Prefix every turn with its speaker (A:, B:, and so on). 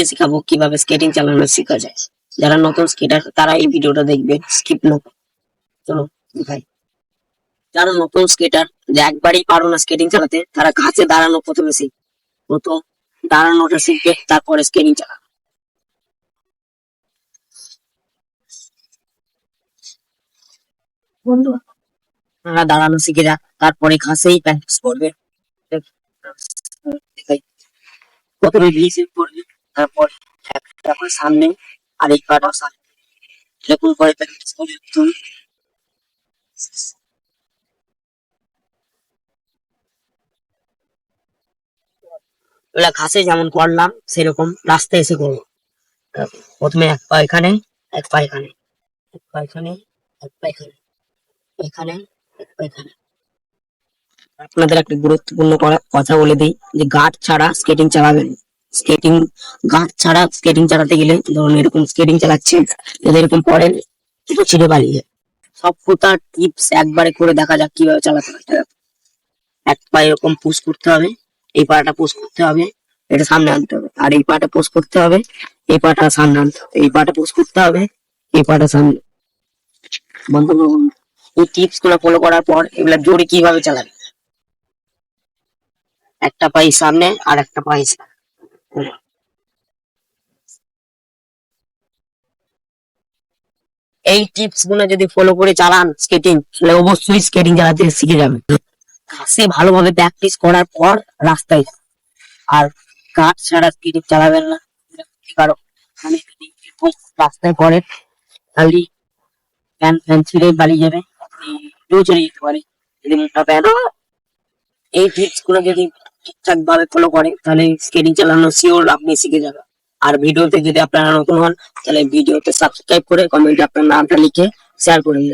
A: শিখাবো কিভাবে স্কেটিং চালানো শেখা যায়। যারা নতুন স্কেটার তারা এই ভিডিওটা দেখবে, স্কিপ না করে। চলো ভাই, যারা নতুন স্কেটার যে একবারই পারো না স্কেটিং চালাতে, তারা ঘাসে দাঁড়ানো প্রথমে শিখবে। প্রথম দাঁড়ানোটা শিখবে, তারপরে স্কেটিং চালাবে। বন্ধু, আপনারা দাঁড়ানো শিখে যান, তারপরে ঘাসেই প্র্যাকটিস করবে। প্রথমে রিলিজ করবে, তারপর একটা করে সামনে আর এই পাটাও সামনে, এরকম করে প্র্যাকটিস করবে তুমি। এগুলা ঘাসে যেমন করলাম সেরকম রাস্তায় এসে করবো। প্রথমে এক পা এখানে, এক পা এখানে, এক পা এখানে, এক পা এখানে, এখানে, এক পা এখানে। আপনাদের একটা গুরুত্বপূর্ণ কথা বলে দিই যে গার্ড ছাড়া স্কেটিং চালাবেন। স্কেটিং গার্ড ছাড়া স্কেটিং চালাতে গেলে ধরুন এরকম স্কেটিং চালাচ্ছেন, যদি এরকম পড়েন একটু ছিঁড়ে পালিয়ে যায়। সব কোথা টিপস একবারে করে দেখা যাক কিভাবে চালাতে হয়। এক পা এরকম পুশ করতে হবে, এই পাটা পুশ করতে হবে, এটা সামনে আনতে হবে, আর এই পাটা পুশ করতে হবে, এই পাটা সামনে আনতে হবে, এই পাটা পুশ করতে হবে, এই পাটা সামনে। বন্ধু, এই টিপস গুলো ফলো করার পর এগুলা জোরে কিভাবে চালাবে, একটা পাই সামনে আর একটা পাই সামনে। এই টিপস গুলো যদি ফলো করে চালান স্কেটিং, তাহলে অবশ্যই স্কেটিং চালাতে শিখে যাবেন। ঘাসে ভালোভাবে প্র্যাকটিস করার পর রাস্তায়, আর কাঠ ছাড়া স্কেটিং চালাবেন না। কারণ মানে যদি রাস্তায় পড়ে তাহলে প্যান ফ্যান ছিঁড়ে পালিয়ে যাবে, চলে যেতে পারে যদি মোটা প্যান। এই টিপস গুলো যদি ঠিকঠাক ভাবে ফলো করে তাহলে স্কেটিং চালানো শিওর আপনি শিখে যাবেন। আর ভিডিওতে যদি আপনারা নতুন হন তাহলে ভিডিওতে সাবস্ক্রাইব করে কমেন্টে আপনার নামটা লিখে শেয়ার করে দিন।